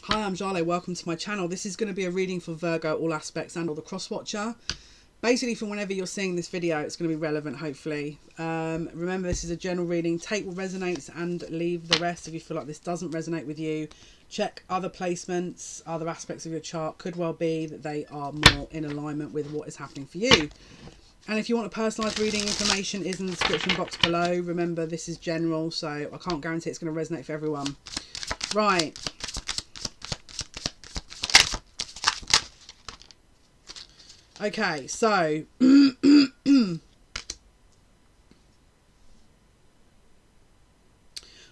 Hi, I'm Jale. Welcome to my channel. This is going to be a reading for Virgo, all aspects and all the cross watcher. Basically, from whenever you're seeing this video, it's going to be relevant, hopefully. Remember, this is a general reading. Take what resonates and leave the rest. If you feel like this doesn't resonate with you, check other placements, other aspects of your chart. Could well be that they are more in alignment with what is happening for you. And if you want a personalised reading, information is in the description box below. Remember, this is general, so I can't guarantee it's going to resonate for everyone. Right. Okay, so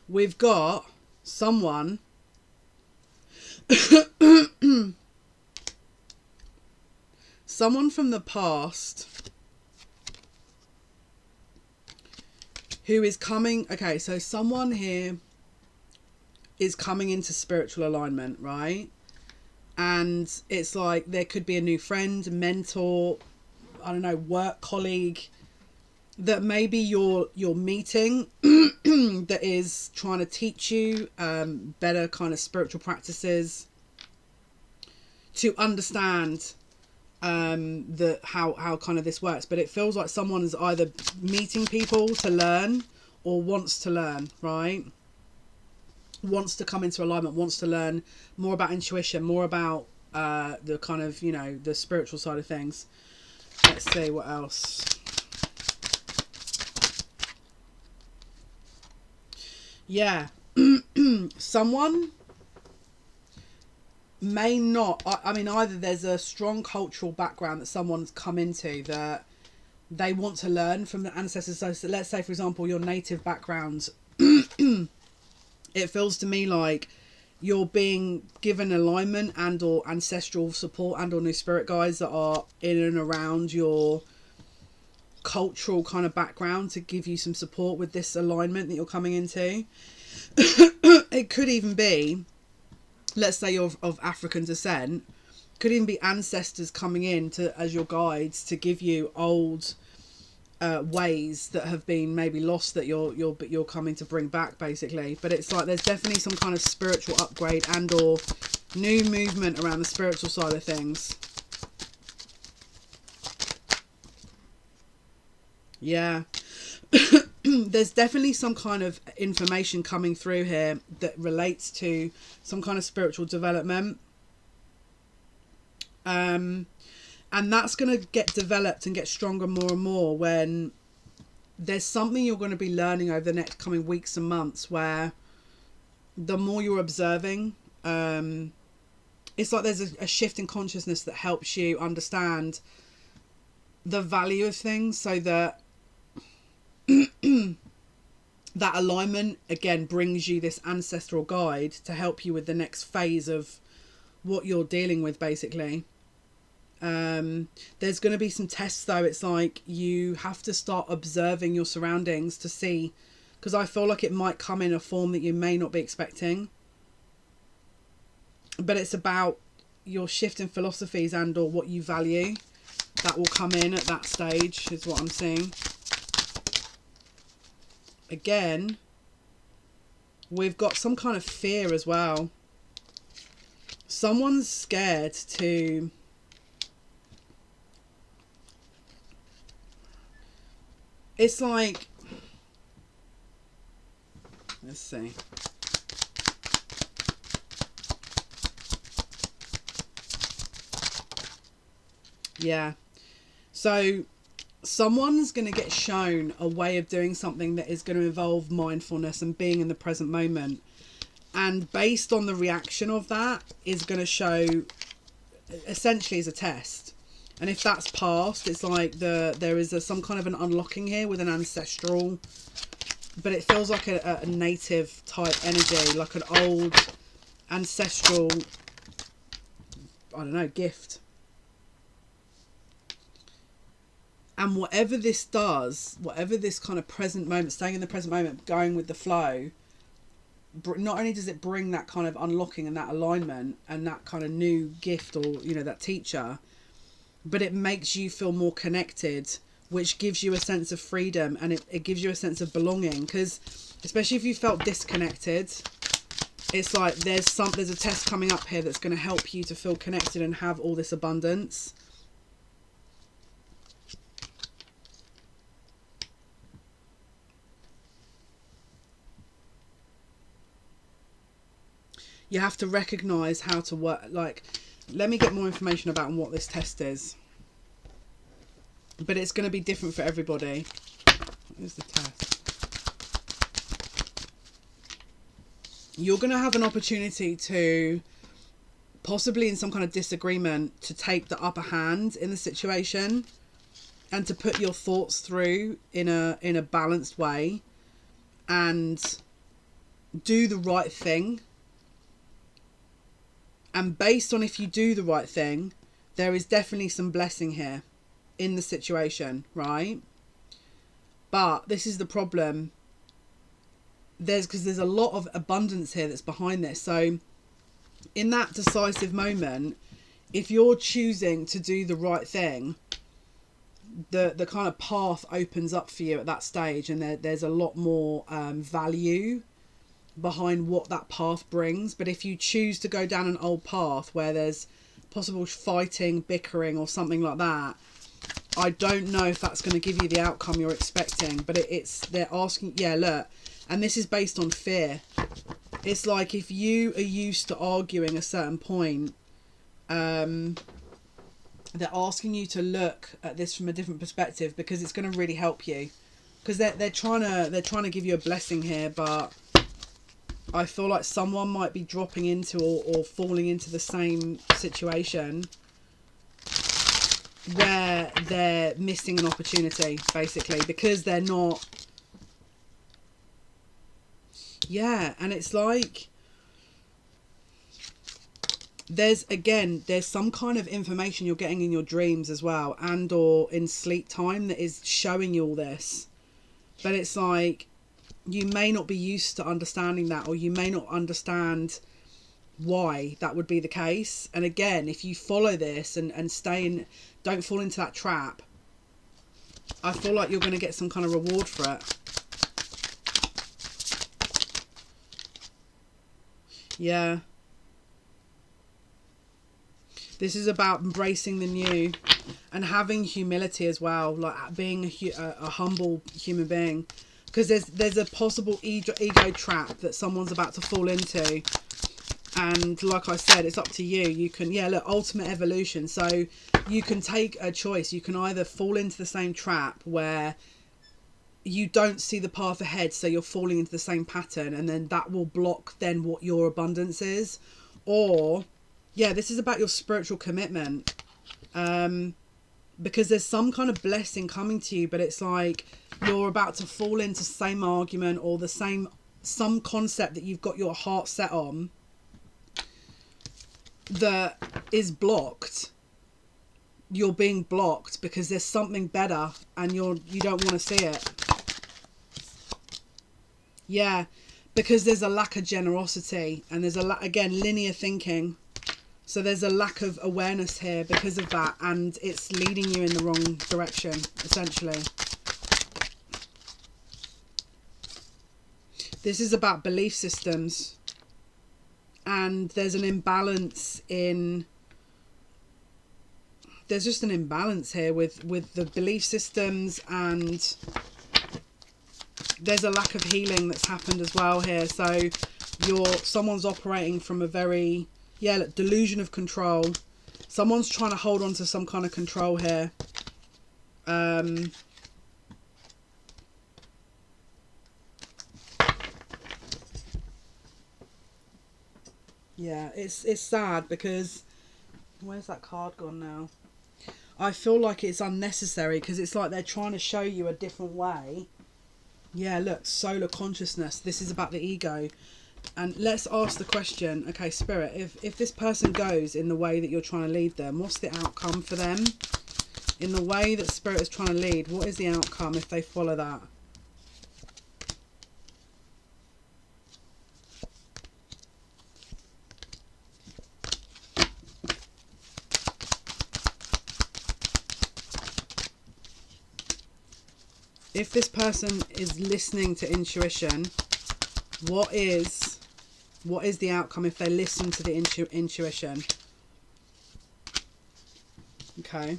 we've got someone someone from the past who is coming. Okay, so someone here is coming into spiritual alignment, right? And it's like there could be a new friend, mentor, I don't know, work colleague that maybe you're meeting that is trying to teach you better kind of spiritual practices to understand how kind of this works. But it feels like someone is either meeting people to learn or wants to learn, right? Wants to come into alignment, wants to learn more about intuition, more about the kind of, you know, the spiritual side of things. Let's see what else. Yeah. Someone may not, I mean, either there's a strong cultural background that someone's come into that they want to learn from the ancestors. So let's say, for example, your native background, it feels to me like you're being given alignment and or ancestral support and or new spirit guides that are in and around your cultural kind of background to give you some support with this alignment that you're coming into. It could even be, let's say you're of African descent, could even be ancestors coming in to as your guides to give you old ways that have been maybe lost that you're coming to bring back, basically. But it's like there's definitely some kind of spiritual upgrade and or new movement around the spiritual side of things. Yeah. There's definitely some kind of information coming through here that relates to some kind of spiritual development. And that's going to get developed and get stronger more and more when there's something you're going to be learning over the next coming weeks and months, where the more you're observing, it's like there's a shift in consciousness that helps you understand the value of things, so that that alignment again brings you this ancestral guide to help you with the next phase of what you're dealing with, basically. There's going to be some tests though. It's like you have to start observing your surroundings to see, because I feel like it might come in a form that you may not be expecting, but it's about your shift in philosophies and or what you value that will come in at that stage, is what I'm seeing. Again, we've got some kind of fear as well. Someone's scared to it's like, let's see. Yeah. So someone's going to get shown a way of doing something that is going to involve mindfulness and being in the present moment. And based on the reaction of that is going to show, essentially, as a test. And if that's passed, it's like there is some kind of an unlocking here with an ancestral, but it feels like a native type energy, like an old ancestral, I don't know, gift. And whatever this does, whatever this kind of present moment, staying in the present moment, going with the flow, not only does it bring that kind of unlocking and that alignment and that kind of new gift, or, you know, that teacher, but it makes you feel more connected, which gives you a sense of freedom, and it gives you a sense of belonging. Because especially if you felt disconnected, it's like there's a test coming up here that's going to help you to feel connected and have all this abundance. You have to recognize how to work. Like, let me get more information about what this test is. But it's going to be different for everybody. What is the test? You're going to have an opportunity to, possibly in some kind of disagreement, to take the upper hand in the situation and to put your thoughts through in a balanced way and do the right thing. And based on if you do the right thing, there is definitely some blessing here in the situation, right? But this is the problem. Because there's a lot of abundance here that's behind this. So in that decisive moment, if you're choosing to do the right thing, the kind of path opens up for you at that stage, and there's a lot more value behind what that path brings. But if you choose to go down an old path where there's possible fighting, bickering or something like that, I don't know if that's going to give you the outcome you're expecting. But they're asking, yeah, look, and this is based on fear. It's like if you are used to arguing a certain point, they're asking you to look at this from a different perspective, because it's going to really help you. Because they're trying to give you a blessing here, but I feel like someone might be dropping into or falling into the same situation where they're missing an opportunity, basically, because they're not. Yeah, and it's like there's some kind of information you're getting in your dreams as well, and or in sleep time, that is showing you all this. But it's like, you may not be used to understanding that, or you may not understand why that would be the case. And again, if you follow this and stay in, don't fall into that trap, I feel like you're going to get some kind of reward for it. Yeah. This is about embracing the new and having humility as well, like being a humble human being. Because there's a possible ego trap that someone's about to fall into. And like I said, it's up to you. You can, look, ultimate evolution. So you can take a choice. You can either fall into the same trap where you don't see the path ahead, so you're falling into the same pattern, and then that will block then what your abundance is. Or, this is about your spiritual commitment. Because there's some kind of blessing coming to you, but it's like you're about to fall into the same argument or some concept that you've got your heart set on that is blocked. You're being blocked because there's something better and you don't want to see it. Yeah, because there's a lack of generosity, and there's again, linear thinking. So there's a lack of awareness here because of that, and it's leading you in the wrong direction, essentially. This is about belief systems, and there's an imbalance in... There's just an imbalance here with the belief systems, and there's a lack of healing that's happened as well here. So someone's operating from a very... delusion of control. Someone's trying to hold on to some kind of control here. It's sad because... Where's that card gone now? I feel like it's unnecessary because it's like they're trying to show you a different way. Yeah, look, solar consciousness. This is about the ego. And let's ask the question, okay, Spirit, if this person goes in the way that you're trying to lead them, what's the outcome for them? In the way that Spirit is trying to lead, what is the outcome if they follow that? If this person is listening to intuition, what is What is the outcome if they listen to the intuition? Okay.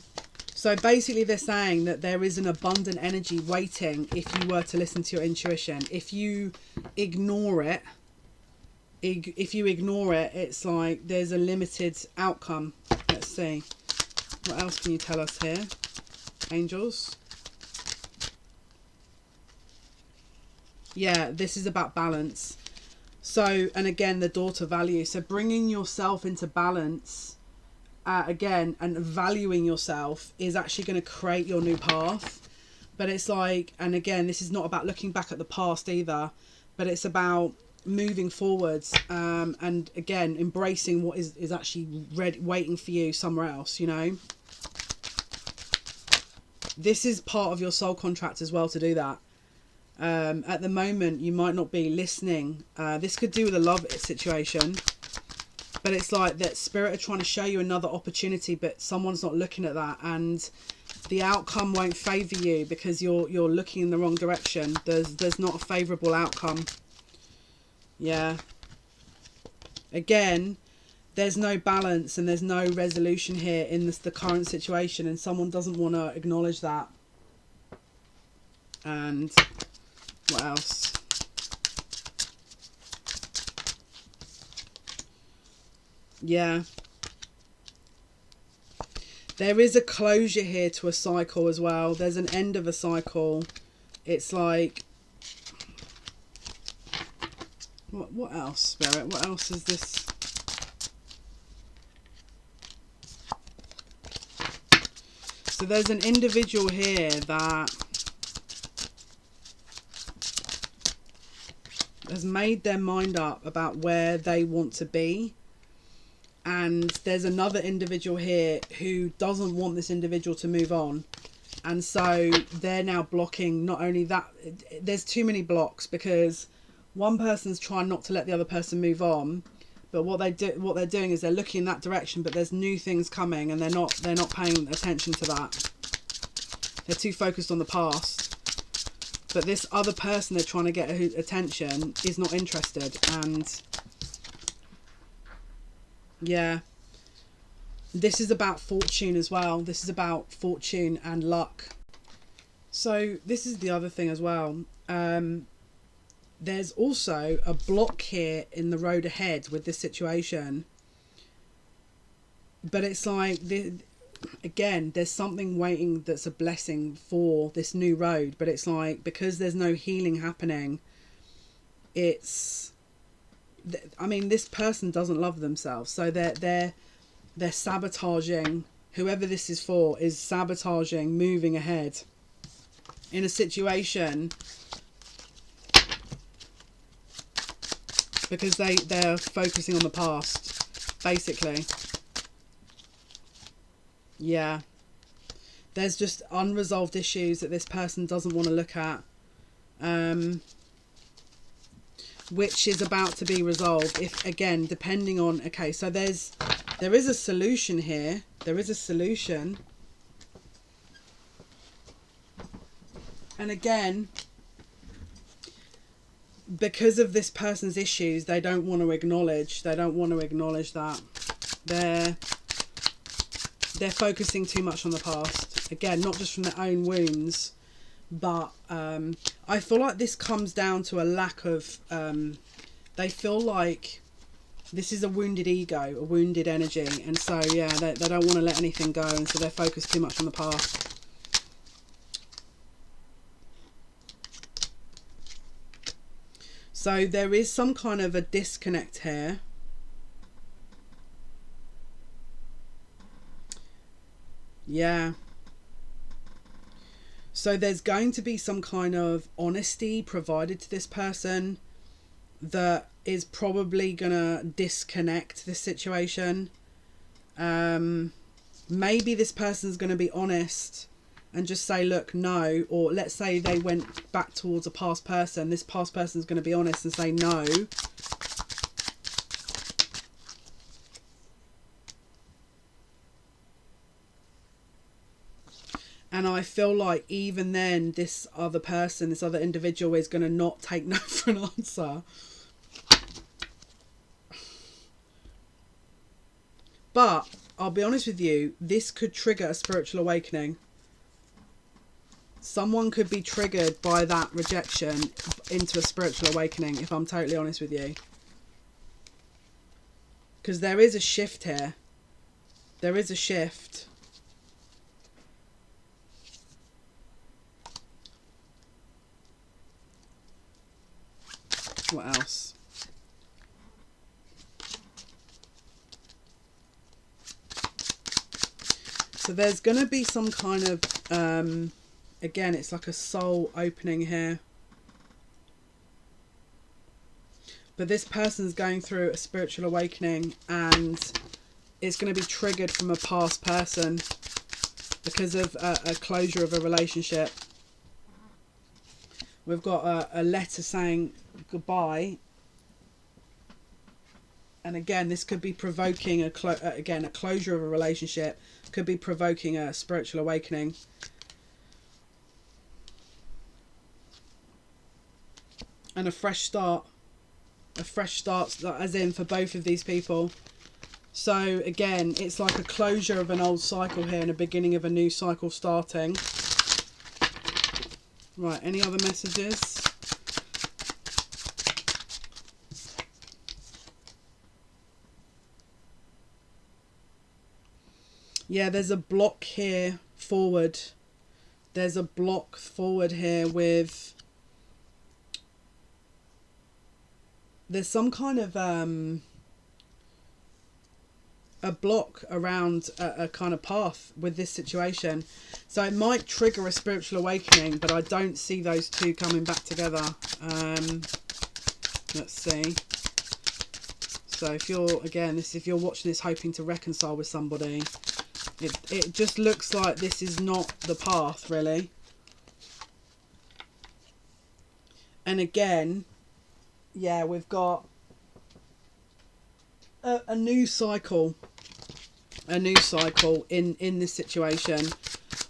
So basically they're saying that there is an abundant energy waiting if you were to listen to your intuition. If you ignore it, it's like there's a limited outcome. Let's see. What else can you tell us here? Angels. Yeah, this is about balance. So, and again, the daughter value. So bringing yourself into balance, again, and valuing yourself is actually going to create your new path. But it's like, and again, this is not about looking back at the past either, but it's about moving forwards, and again, embracing what is actually waiting for you somewhere else, you know. This is part of your soul contract as well to do that. At the moment, you might not be listening. This could do with a love situation. But it's like that spirit are trying to show you another opportunity, but someone's not looking at that, and the outcome won't favour you because you're looking in the wrong direction. There's not a favourable outcome. Yeah. Again, there's no balance and there's no resolution here in the current situation, and someone doesn't want to acknowledge that. And what else? Yeah. There is a closure here to a cycle as well. There's an end of a cycle. It's like... What else, Spirit? What else is this? So there's an individual here that has made their mind up about where they want to be. And there's another individual here who doesn't want this individual to move on. And so they're now blocking, not only that, there's too many blocks because one person's trying not to let the other person move on. But what they're doing is they're looking in that direction, but there's new things coming and they're not paying attention to that. They're too focused on the past. But this other person they're trying to get attention is not interested. And yeah, this is about fortune as well. This is about fortune and luck. So this is the other thing as well. There's also a block here in the road ahead with this situation. But it's like, again, there's something waiting that's a blessing for this new road. But it's like, because there's no healing happening, I mean, this person doesn't love themselves, so they're sabotaging. Whoever this is for is sabotaging moving ahead in a situation because they're focusing on the past, basically. Yeah, there's just unresolved issues that this person doesn't want to look at. Which is about to be resolved, if again, depending on, okay, so there is a solution here. There is a solution. And again, because of this person's issues, they don't want to acknowledge that. They're focusing too much on the past. Again, not just from their own wounds, but I feel like this comes down to a lack of, they feel like this is a wounded ego, a wounded energy. And so, yeah, they don't want to let anything go. And so they're focused too much on the past. So there is some kind of a disconnect here. Yeah. So there's going to be some kind of honesty provided to this person that is probably going to disconnect this situation. Maybe this person's going to be honest and just say, look, no. Or let's say they went back towards a past person. This past person's going to be honest and say no. And I feel like even then, this other person, this other individual is going to not take no for an answer. But I'll be honest with you, this could trigger a spiritual awakening. Someone could be triggered by that rejection into a spiritual awakening, if I'm totally honest with you. Because there is a shift here. There is a shift. What else? So there's going to be some kind of, again, it's like a soul opening here. But this person's going through a spiritual awakening, and it's going to be triggered from a past person because of a closure of a relationship. We've got a letter saying goodbye. And again, this could be provoking a closure of a relationship, could be provoking a spiritual awakening. And a fresh start. A fresh start, as in for both of these people. So again, it's like a closure of an old cycle here and a beginning of a new cycle starting. Right, any other messages? Yeah, there's a block here forward. There's a block forward here with... There's some kind of a block around a kind of path with this situation. So it might trigger a spiritual awakening, but I don't see those two coming back together. Let's see. So if you're, again, if you're watching this hoping to reconcile with somebody, it just looks like this is not the path, really. And again, yeah, we've got a new cycle. A new cycle in this situation.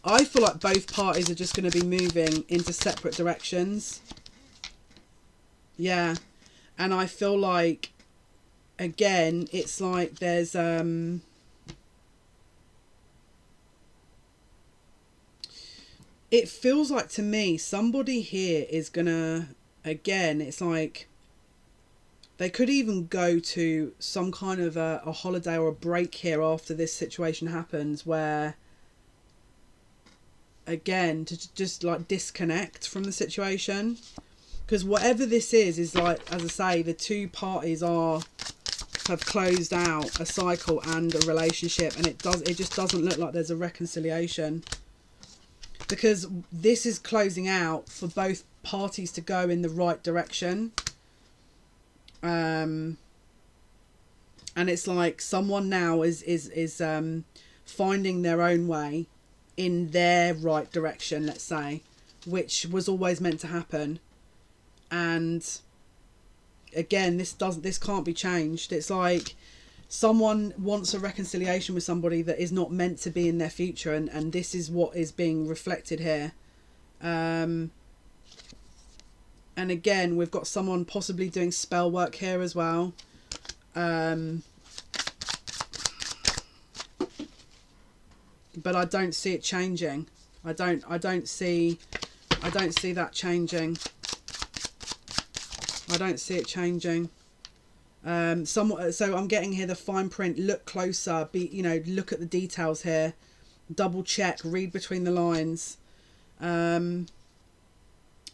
I feel like both parties are just going to be moving into separate directions. Yeah. And I feel like, again, it's like there's... It feels like to me somebody here is going to... Again, it's like... They could even go to some kind of a holiday or a break here after this situation happens, where, again, to just like disconnect from the situation. Because whatever this is like, as I say, the two parties have closed out a cycle and a relationship, and it just doesn't look like there's a reconciliation. Because this is closing out for both parties to go in the right direction. And it's like someone now is finding their own way in their right direction, let's say, which was always meant to happen. And again, this can't be changed. It's like someone wants a reconciliation with somebody that is not meant to be in their future, and this is what is being reflected here. And again, we've got someone possibly doing spell work here as well. But I don't see it changing. I don't see that changing. I don't see it changing. So I'm getting here the fine print. Look closer. Look at the details here. Double check. Read between the lines.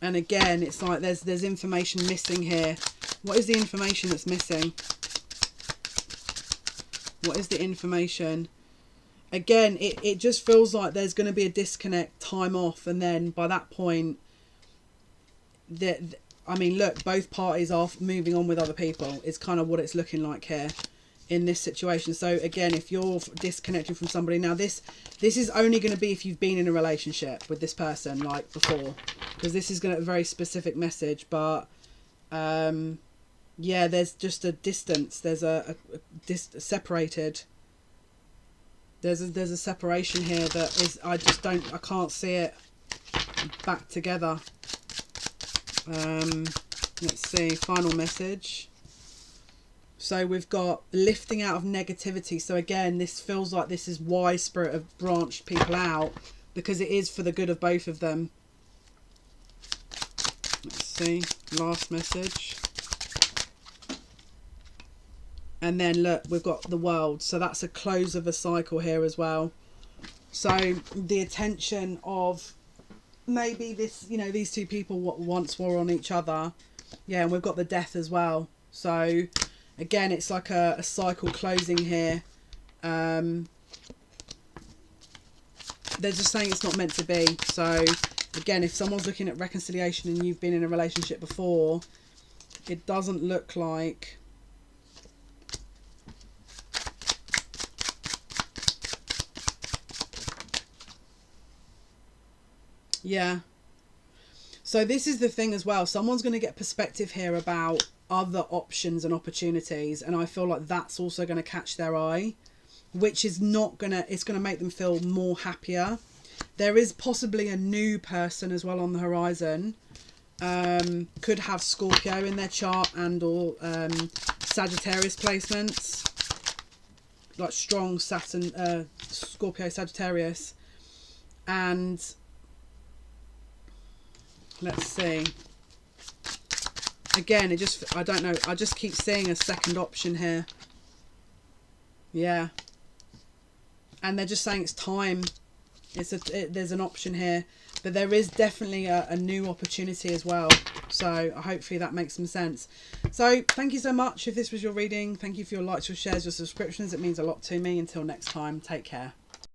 And again, it's like there's information missing here. What is the information that's missing? What is the information? Again, it just feels like there's going to be a disconnect, time off, and then by that point, look, both parties are moving on with other people. It's kind of what it's looking like here in this situation. So again, if you're disconnecting from somebody now, this is only going to be if you've been in a relationship with this person like before, because this is going to be a very specific message. But yeah, there's just a distance. There's a separated. There's a separation here that is, I can't see it back together. Let's see, final message. So we've got lifting out of negativity. So again, this feels like this is why Spirit have branched people out, because it is for the good of both of them. Let's see, last message. And then look, we've got the World. So that's a close of a cycle here as well. So the attention of maybe this, you know, these two people what once were on each other. Yeah, and we've got the Death as well. So again, it's like a cycle closing here. They're just saying it's not meant to be. So again, if someone's looking at reconciliation and you've been in a relationship before, it doesn't look like... Yeah. So this is the thing as well. Someone's going to get perspective here about other options and opportunities. And I feel like that's also going to catch their eye, which is not going to... It's going to make them feel more happier. There is possibly a new person as well on the horizon. Could have Scorpio in their chart and or Sagittarius placements. Like strong Saturn, Scorpio, Sagittarius. And... let's see. Again, it just... I don't know. I just keep seeing a second option here. Yeah. And they're just saying it's time. There's an option here. But there is definitely a new opportunity as well. So hopefully that makes some sense. So thank you so much. If this was your reading, thank you for your likes, your shares, your subscriptions. It means a lot to me. Until next time, take care.